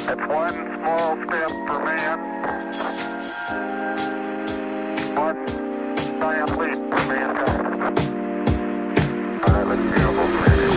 It's one small step for man, one giant leap for mankind. All right, let's see almost ready.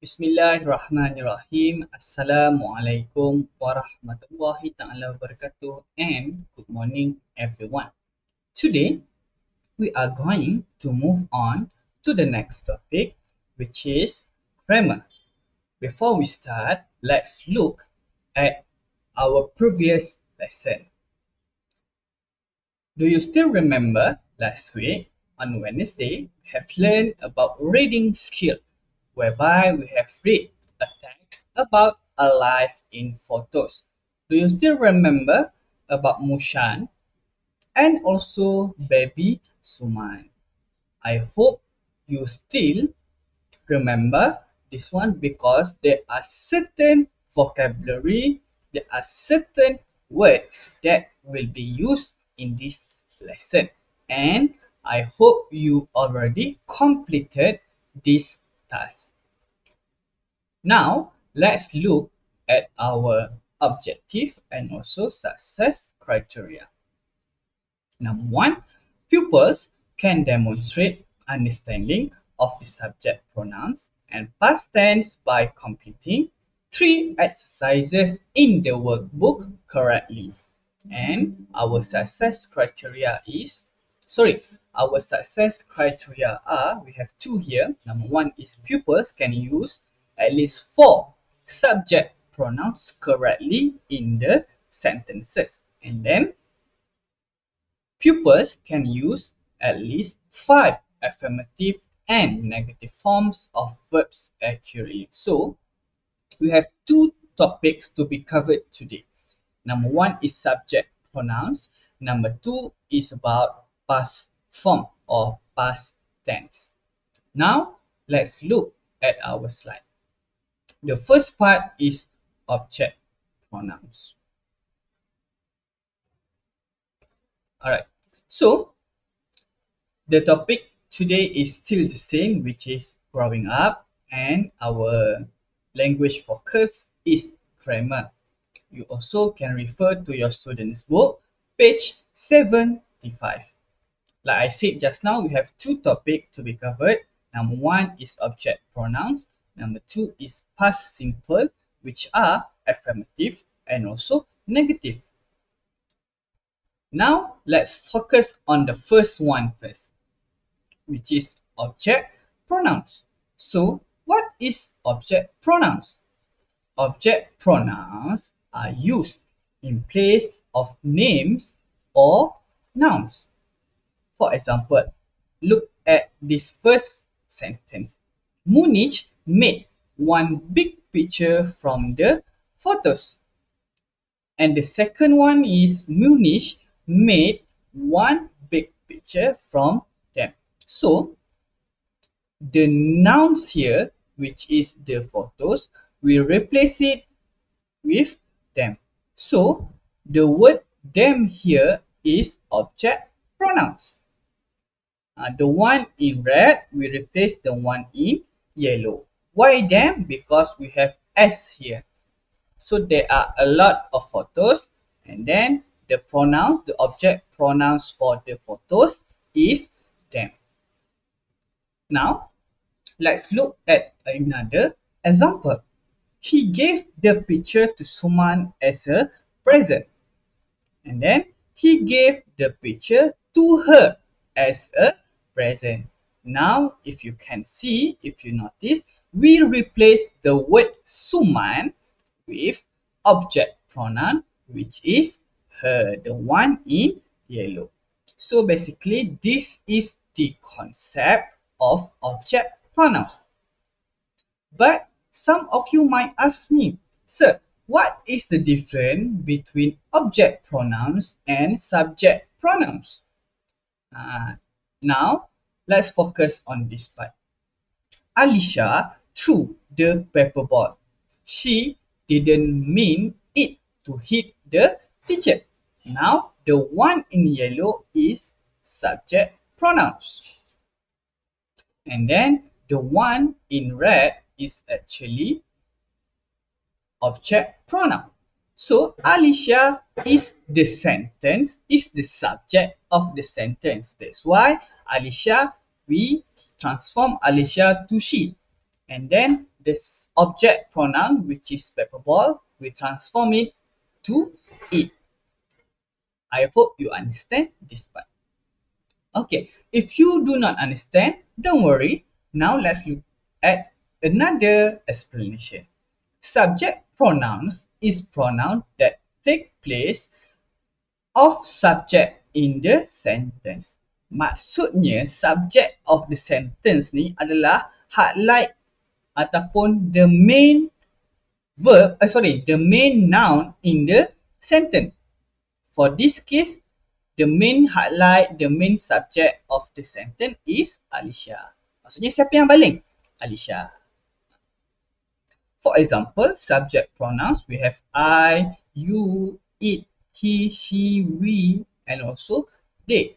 Bismillahirrahmanirrahim. Assalamualaikum warahmatullahi ta'ala wabarakatuh and good morning everyone. Today we are going to move on to the next topic, which is grammar. Before we start, let's look at our previous lesson. Do you still remember last week on Wednesday we have learned about reading skill, whereby we have read a text about a life in photos. Do you still remember about Mushan and also baby Suman? I hope you still remember this one because there are certain vocabulary, there are certain words that will be used in this lesson, and I hope you already completed this task. Now let's look at our objective and also success criteria. Number one, pupils can demonstrate understanding of the subject pronouns and past tense by completing 3 exercises in the workbook correctly. And our success criteria are, we have 2 here. Number 1 is pupils can use at least 4 subject pronouns correctly in the sentences. And then pupils can use at least 5 affirmative and negative forms of verbs accurately. So we have 2 topics to be covered today. Number 1 is subject pronouns. Number 2 is about past form or past tense. Now let's look at our slide. The first part is object pronouns. Alright, so the topic today is still the same, which is growing up, and our language focus is grammar. You also can refer to your student's book, page 75. Like I said just now, we have 2 topics to be covered. Number 1 is object pronouns. Number 2 is past simple, which are affirmative and also negative. Now let's focus on the first one first, which is object pronouns. So what is object pronouns? Object pronouns are used in place of names or nouns. For example, look at this first sentence. Munich made one big picture from the photos. And the second one is Munich made one big picture from them. So the nouns here, which is the photos, we replace it with them. So the word them here is object pronouns. The one in red, we replace the one in yellow. Why them? Because we have S here. So there are a lot of photos, and then the pronouns, the object pronouns for the photos is them. Now let's look at another example. He gave the picture to Suman as a present. And then he gave the picture to her as a present. Now, if you can see, if you notice, we replace the word Suman with object pronoun, which is her, the one in yellow. So basically, this is the concept of object pronoun. But some of you might ask me, sir, what is the difference between object pronouns and subject pronouns? Now, let's focus on this part. Alicia threw the paper ball. She didn't mean it to hit the teacher. Now, the one in yellow is subject pronouns. And then the one in red is actually object pronoun. So Alicia is the sentence, is the subject of the sentence. That's why Alicia, we transform Alicia to she. And then this object pronoun, which is paper ball, we transform it to it. I hope you understand this part. Okay, if you do not understand, don't worry. Now let's look at another explanation. Subject pronouns is pronoun that take place of subject in the sentence. Maksudnya subject of the sentence ni adalah highlight ataupun the main the main noun in the sentence. For this case, the main highlight, the main subject of the sentence is Alicia. Maksudnya siapa yang baling? Alicia. For example, subject pronouns, we have I, you, it, he, she, we, and also they.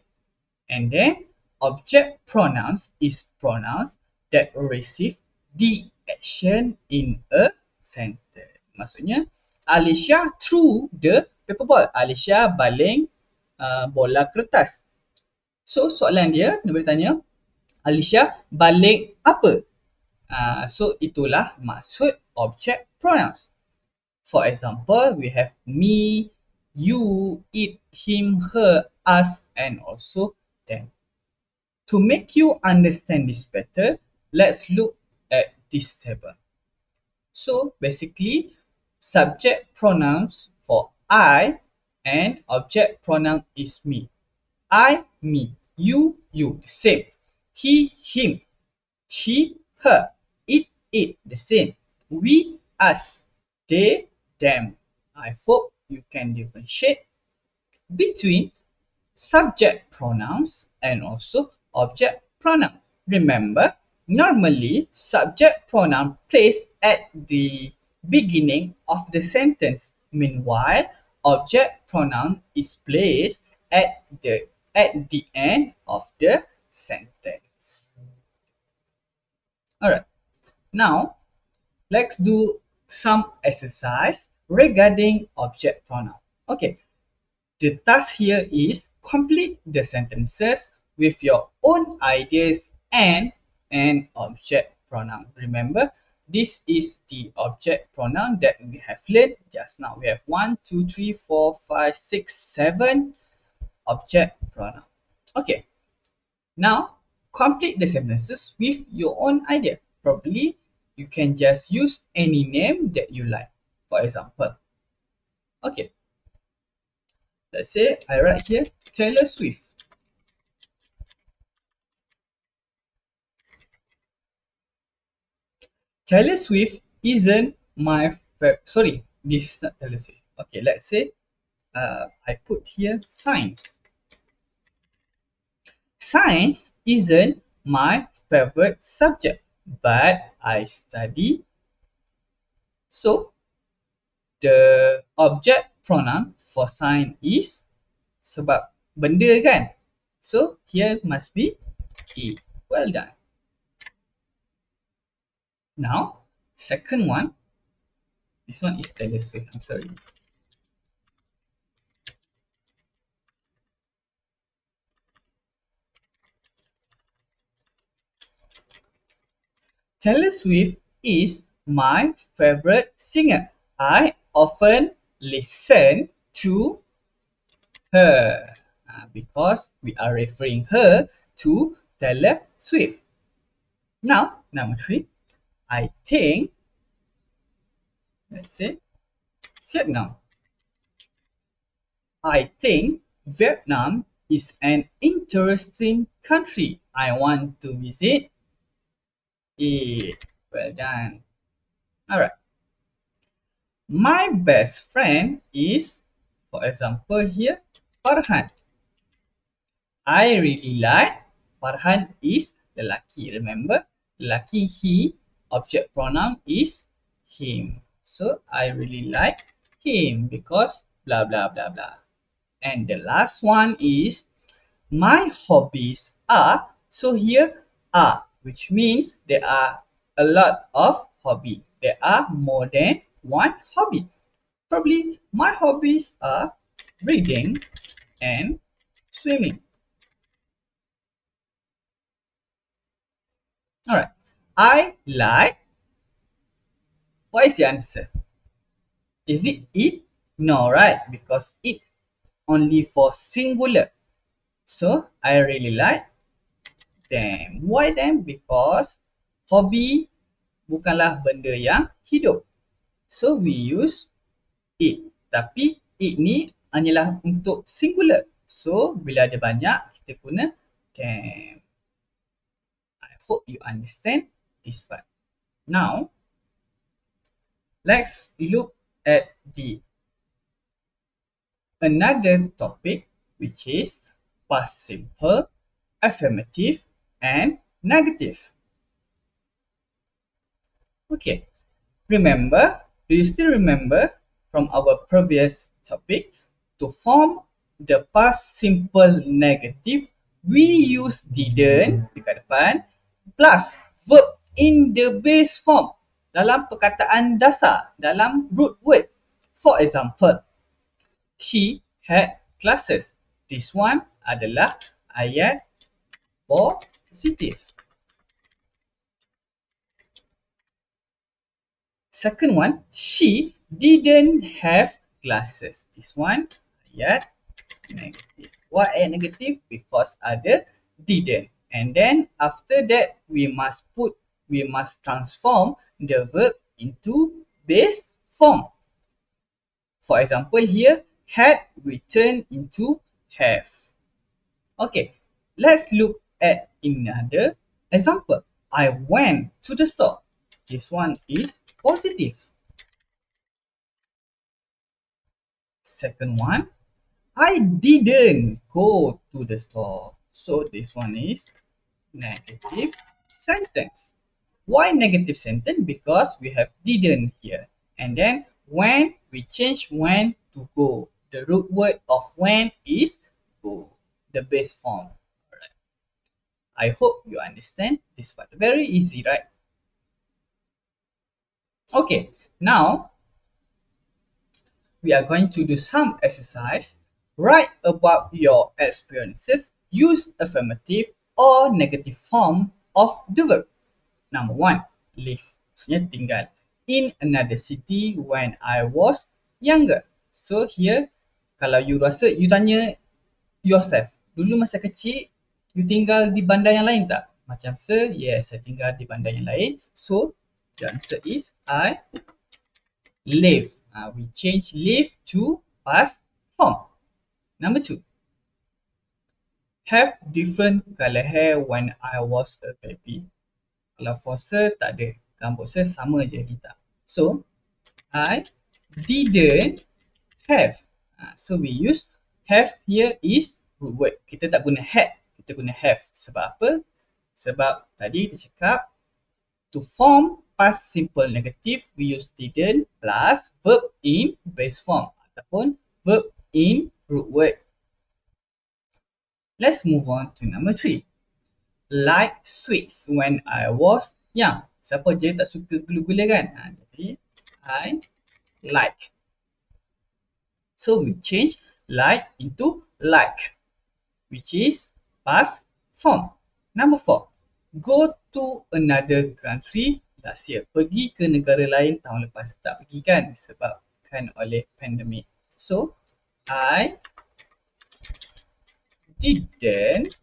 And then object pronouns is pronouns that receive the action in a sentence. Maksudnya, Alicia threw the paper ball. Alicia baling bola kertas. So, soalan dia boleh tanya, Alicia baling apa? So, itulah maksud object pronouns. For example, we have me, you, it, him, her, us, and also them. To make you understand this better, let's look at this table. So basically, subject pronouns for I and object pronoun is me. I, me. You, you. The same. He, him. She, her. It. The same. We, us. They, them. I hope you can differentiate between subject pronouns and also object pronoun. Remember, normally subject pronoun placed at the beginning of the sentence. Meanwhile, object pronoun is placed at the end of the sentence. Alright, now let's do some exercise regarding object pronoun. Okay, the task here is complete the sentences with your own ideas and an object pronoun. Remember, this is the object pronoun that we have learned just now. We have 1, 2, 3, 4, 5, 6, 7 object pronoun. Okay, now complete the sentences with your own idea. Probably you can just use any name that you like. For example, okay, let's say I write here Taylor Swift. Taylor Swift isn't my sorry, this is not Taylor Swift. Okay, let's say I put here science. Science isn't my favorite subject, but I study. So the object pronoun for science is sebab benda kan. So here must be it. Well done. Now, second one. This one is Taylor Swift. I'm sorry. Taylor Swift is my favorite singer. I often listen to her because we are referring her to Taylor Swift. Now, number 3, I think, let's say, Vietnam. I think Vietnam is an interesting country. I want to visit it. Well done. Alright. My best friend is, for example here, Farhan. I really like, Farhan is lelaki. Remember, lelaki he, object pronoun is him. So I really like him because blah blah blah blah. And the last one is my hobbies are. So here are, which means there are a lot of hobby. There are more than one hobby. Probably my hobbies are reading and swimming. Alright. I like. What is the answer? Is it eat? No, right? Because it only for singular. So I really like them. Why them? Because hobby bukanlah benda yang hidup. So we use it. Tapi it ni hanyalah untuk singular. So bila ada banyak, kita guna them. I hope you understand this part. Now, let's look at the another topic, which is past simple, affirmative, and negative. Okay, remember, do you still remember from our previous topic? To form the past simple negative, we use didn't dekat depan plus verb in the base form dalam perkataan dasar, dalam root word. For example, she had classes. This one adalah ayat positif. Second one, she didn't have glasses. This one, ayat negative. Why ayat negative? Because ada didn't. And then after that, we must transform the verb into base form. For example, here, had we turn into have. Okay, let's look at another example. I went to the store. This one is positive. Second one, I didn't go to the store. So this one is negative sentence. Why negative sentence? Because we have didn't here. And then when we change when to go. The root word of when is go. The base form. Alright. I hope you understand this part. Very easy, right? Okay, now we are going to do some exercise. Write about your experiences. Use affirmative or negative form of the verb. Number one, live. Maksudnya tinggal. In another city when I was younger. So here, kalau you rasa, you tanya yourself. Dulu masa kecil, you tinggal di bandar yang lain tak? Macam yes, saya tinggal di bandar yang lain. So, the answer is I live. We change live to past form. Number two, have different color hair when I was a baby. Kalau for sir, tak ada. Rambut sir sama je kita. So, I didn't have. So, we use have here is root word. Kita tak guna had. Kita guna have. Sebab apa? Sebab tadi kita cakap to form past simple negative, we use didn't plus verb in base form ataupun verb in root word. Let's move on to number 3. Like sweets when I was young. Siapa je tak suka gula-gula kan? Jadi, I like. So, we change like into like, which is past form. Number 4. Go to another country last year. Pergi ke negara lain tahun lepas. Tak pergi kan? Sebabkan oleh pandemik. So, I didn't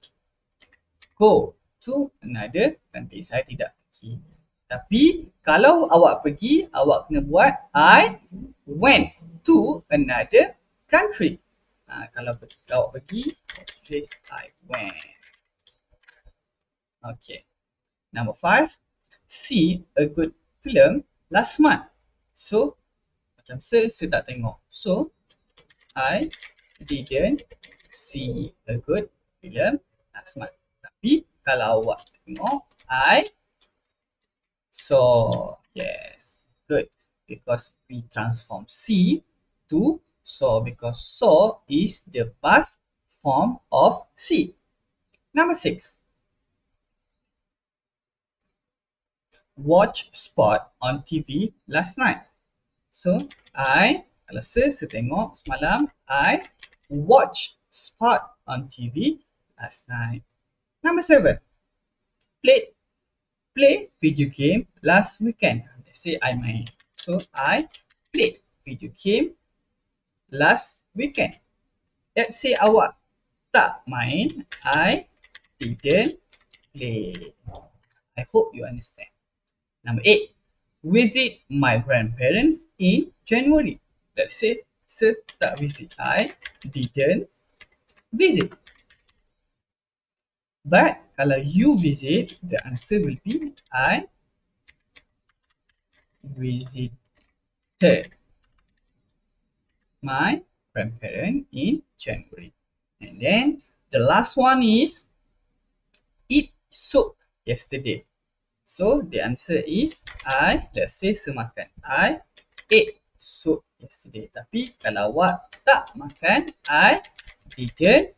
go to another country. Saya tidak pergi. Tapi kalau awak pergi, awak kena buat I went to another country. Kalau awak pergi, tulis I went. Okay. Number 5. See a good film last month. So, macam saya tak tengok. So, I didn't see a good film last month. Tapi kalau awak tengok, I saw. Yes, good. because we transform see to saw because saw is the past form of see. Number 6. Watch sport on TV last night. So, kalau saya tengok semalam, I watch sport on TV last night. Number 7. Play video game last weekend. Let's say I main. So, I played video game last weekend. Let's say awak tak main, I didn't play. I hope you understand. Number 8. Visit my grandparents in January. Let's say saya tak visit. I didn't visit. But kalau you visit, the answer will be I visited my grandparents in January. And then the last one is eat soup yesterday. So the answer is let's say semakan. I ate soup yesterday. Tapi kalau awak tak makan, I didn't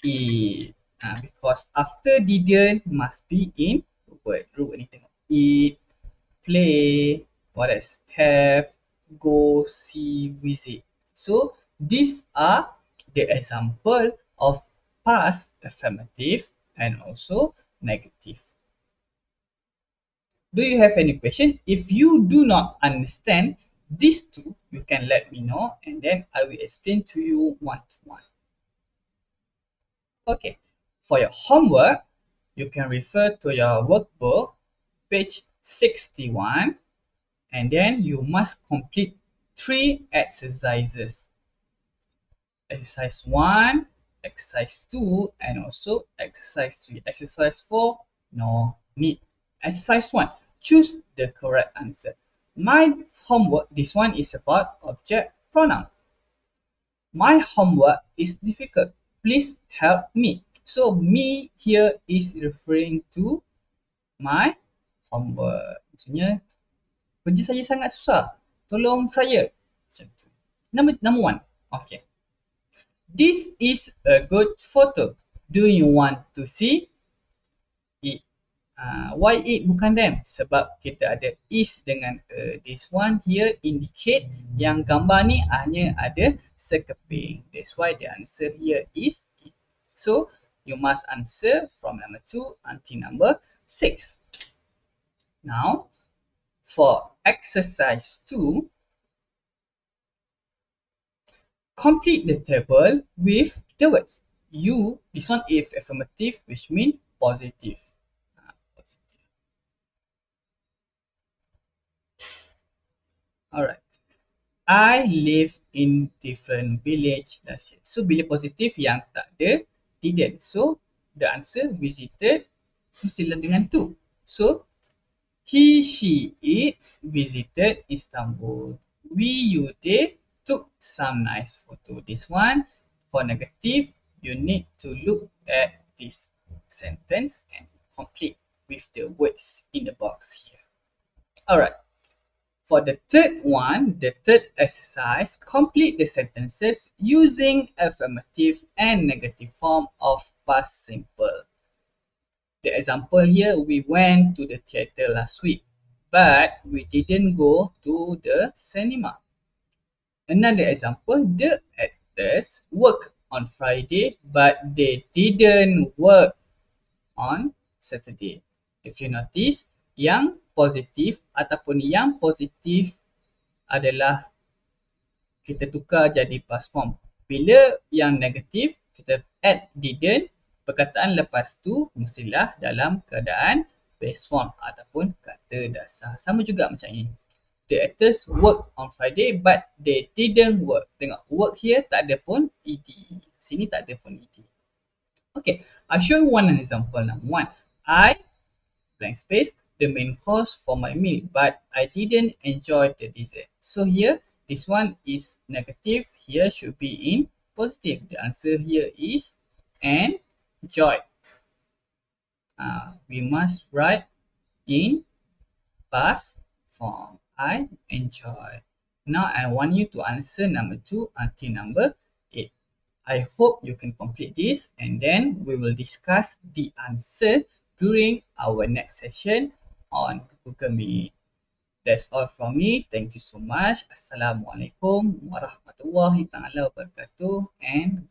eat. Because after didn't must be in word. Root ni tengok. Eat, play, what else? Have, go, see, visit. So these are the example of past affirmative and also negative. Do you have any question? If you do not understand these two, you can let me know and then I will explain to you one to one. Okay, for your homework, you can refer to your workbook, page 61, and then you must complete 3 exercises. Exercise 1, exercise 2, and also exercise 3. Exercise 4, no need. Exercise 1, choose the correct answer. My homework, this one is about object pronoun. My homework is difficult. Please help me. So, me here is referring to my homework. Maksudnya, kerja saya sangat susah. Tolong saya. Number 1. Okay. This is a good photo. Do you want to see it? Why it bukan them? Sebab kita ada is dengan this one here indicate yang gambar ni hanya ada sekeping. That's why the answer here is it. So, you must answer from number 2 until number 6. Now, for exercise 2, complete the table with the words. You, this one is affirmative, which means positive. Positive. Alright. I live in different village last year. So, bila positif yang tak ada, didn't. So, the answer visited mestilah dengan to. So, he, she, it visited Istanbul. We, you, they took some nice photo. This one, for negative, you need to look at this sentence and complete with the words in the box here. Alright. For the third one, the third exercise, complete the sentences using affirmative and negative form of past simple. The example here, we went to the theatre last week, but we didn't go to the cinema. Another example, the actors worked on Friday, but they didn't work on Saturday. If you notice, yang positif ataupun yang positif adalah kita tukar jadi past form. Bila yang negatif, kita add didn't, perkataan lepas tu mestilah dalam keadaan base form ataupun kata dasar. Sama juga macam ini. The actors work on Friday but they didn't work. Tengok, work here tak ada pun ed. Sini tak ada pun ed. Okay, I'll show you one example. Number 1, I blank space the main course for my meal but I didn't enjoy the dessert. So here, this one is negative. Here should be in positive. The answer here is enjoy. We must write in past form. I enjoy. Now I want you to answer number 2 until number 8. I hope you can complete this and then we will discuss the answer during our next session on Google Meet. That's all from me. Thank you so much. Assalamualaikum warahmatullahi taala wabarakatuh and